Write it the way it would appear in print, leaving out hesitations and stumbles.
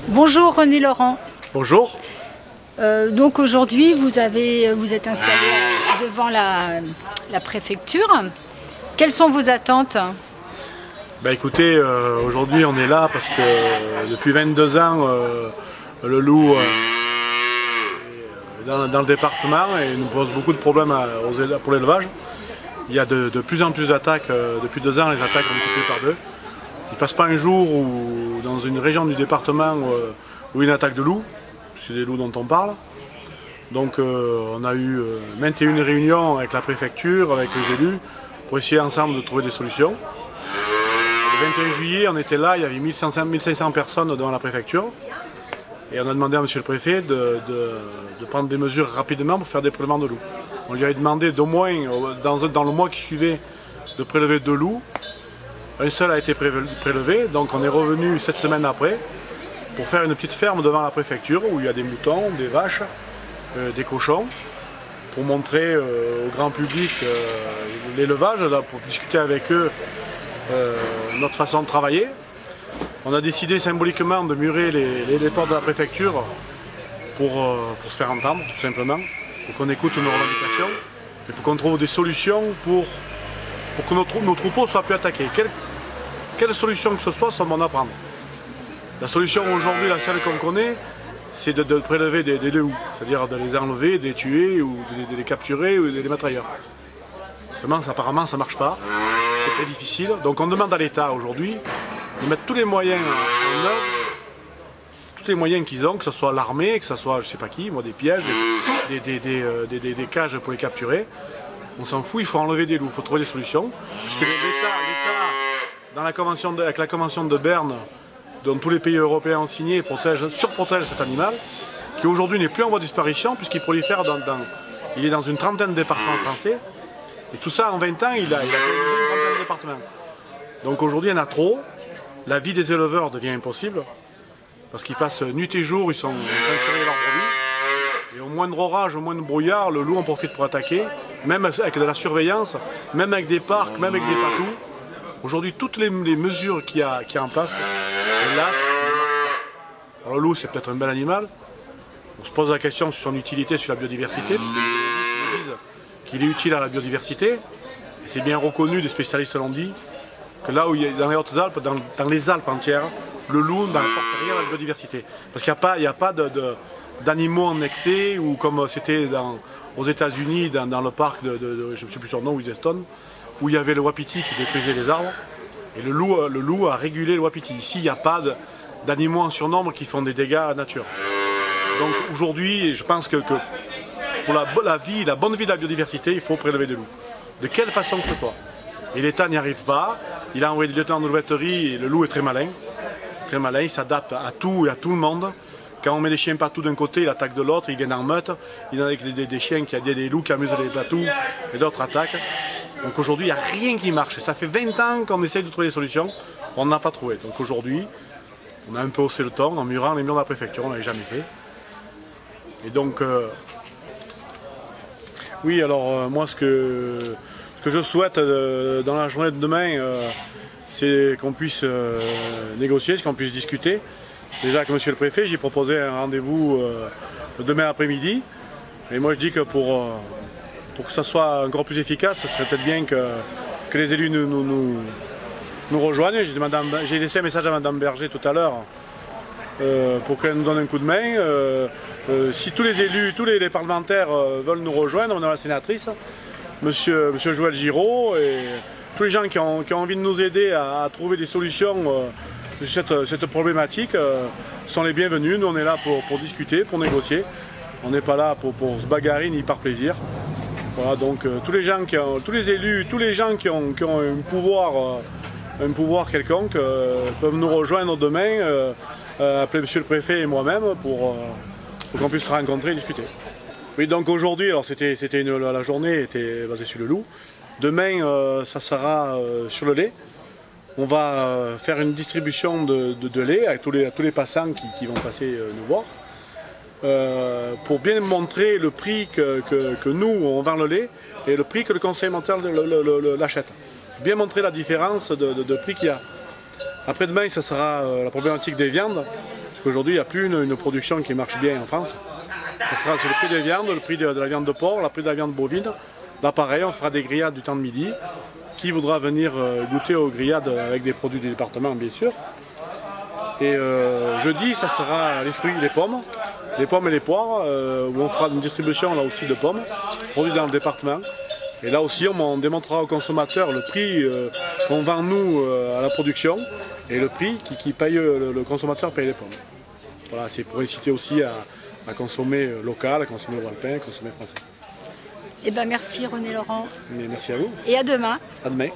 Bonjour René Laurent. Bonjour. Donc aujourd'hui vous êtes installé devant la préfecture. Quelles sont vos attentes? Écoutez, aujourd'hui on est là parce que depuis 22 ans le loup est dans le département et nous pose beaucoup de problèmes pour l'élevage. Il y a de plus en plus d'attaques. Depuis 2 ans les attaques ont multiplié par 2. Il ne passe pas un jour où dans une région du département où une attaque de loup, c'est des loups dont on parle. Donc on a eu maintes et une réunions avec la préfecture, avec les élus, pour essayer ensemble de trouver des solutions. Le 21 juillet, on était là, il y avait 1500 personnes devant la préfecture. Et on a demandé à M. le préfet de prendre des mesures rapidement pour faire des prélèvements de loups. On lui avait demandé d'au moins, dans le mois qui suivait, de prélever 2 loups. Un seul a été prélevé, donc on est revenu 7 semaines après pour faire une petite ferme devant la préfecture où il y a des moutons, des vaches, des cochons, pour montrer au grand public l'élevage, pour discuter avec eux notre façon de travailler. On a décidé symboliquement de murer les portes de la préfecture pour se faire entendre, tout simplement, pour qu'on écoute nos revendications et pour qu'on trouve des solutions pour que nos troupeaux soient plus attaqués. Quelle solution que ce soit, ça m'en apprendre. La solution aujourd'hui, la seule qu'on connaît, c'est de prélever des loups, c'est-à-dire de les enlever, de les tuer, ou de les capturer, ou de les mettre ailleurs. Seulement, apparemment, ça ne marche pas, c'est très difficile. Donc on demande à l'État aujourd'hui de mettre tous les moyens en œuvre, tous les moyens qu'ils ont, que ce soit l'armée, que ce soit je ne sais pas qui, moi, des pièges, des cages pour les capturer. On s'en fout, il faut enlever des loups, il faut trouver des solutions. Puisque l'État, avec la convention de Berne, dont tous les pays européens ont signé, surprotège cet animal, qui aujourd'hui n'est plus en voie de disparition, puisqu'il prolifère il est dans une trentaine de départements français. Et tout ça, en 20 ans, il a colonisé une trentaine de départements. Donc aujourd'hui, il y en a trop. La vie des éleveurs devient impossible, parce qu'ils passent nuit et jour, ils sont en train de surveiller leurs brebis. Et au moindre orage, au moindre brouillard, le loup en profite pour attaquer, même avec de la surveillance, même avec des parcs, même avec des patous. Aujourd'hui, toutes les mesures qu'il y a en place, hélas, alors, le loup, c'est peut-être un bel animal. On se pose la question sur son utilité, sur la biodiversité, parce que les biologistes nous disent qu'il est utile à la biodiversité. Et c'est bien reconnu, des spécialistes l'ont dit, que là où il y a, dans les Hautes-Alpes, dans les Alpes entières, le loup n'apporte rien à la biodiversité. Parce qu'il n'y a pas d'animaux en excès, ou comme c'était aux États-Unis, dans le parc je ne sais plus son nom, Yellowstone, où il y avait le wapiti qui détruisait les arbres. Et le loup a régulé le wapiti. Ici, il n'y a pas d'animaux en surnombre qui font des dégâts à la nature. Donc aujourd'hui, je pense que pour la bonne vie de la biodiversité, il faut prélever des loups. De quelle façon que ce soit. Et l'État n'y arrive pas. Il a envoyé des lieutenants de louveterie et le loup est très malin. Très malin, il s'adapte à tout et à tout le monde. Quand on met des chiens partout d'un côté, il attaque de l'autre, il vient en meute. Il y en a des chiens des loups qui amusent les patous et d'autres attaquent. Donc aujourd'hui, il n'y a rien qui marche. Et ça fait 20 ans qu'on essaye de trouver des solutions. On n'en a pas trouvé. Donc aujourd'hui, on a un peu haussé le ton en murant les murs de la préfecture. On ne l'avait jamais fait. Et donc, oui, alors moi, ce que je souhaite dans la journée de demain, c'est qu'on puisse négocier, qu'on puisse discuter. Déjà avec M. le préfet, j'ai proposé un rendez-vous demain après-midi. Et moi, je dis que pour que ça soit encore plus efficace, ce serait peut-être bien que les élus nous rejoignent. J'ai laissé un message à Mme Berger tout à l'heure pour qu'elle nous donne un coup de main. Si tous les élus, tous les parlementaires veulent nous rejoindre, Mme la sénatrice, Monsieur Joël Giraud et tous les gens qui ont envie de nous aider à trouver des solutions de cette problématique sont les bienvenus. Nous, on est là pour discuter, pour négocier. On n'est pas là pour se bagarrer ni par plaisir. Voilà, donc tous les élus, tous les gens qui ont un pouvoir quelconque peuvent nous rejoindre demain, appeler M. le préfet et moi-même pour qu'on puisse se rencontrer et discuter. Oui, donc aujourd'hui, alors la journée était basée sur le loup. Demain, ça sera sur le lait. On va faire une distribution de lait avec tous les passants qui vont passer nous voir. Pour bien montrer le prix que nous, on vend le lait et le prix que le conseil mental l'achète. Bien montrer la différence de prix qu'il y a. Après-demain, ça sera la problématique des viandes. qu'aujourd'hui, il n'y a plus une production qui marche bien en France. Ça sera sur le prix des viandes, le prix de la viande de porc, le prix de la viande bovine. Là, pareil, on fera des grillades du temps de midi. Qui voudra venir goûter aux grillades avec des produits du département, bien sûr. Et jeudi, ça sera les fruits, les pommes et les poires, où on fera une distribution là aussi de pommes, produits dans le département. Et là aussi, on démontrera aux consommateurs le prix qu'on vend nous à la production et le prix qui paye le consommateur paye les pommes. Voilà, c'est pour inciter aussi à consommer local, à consommer walpin, à consommer français. Eh ben merci René Laurent. Mais merci à vous. Et à demain. À demain.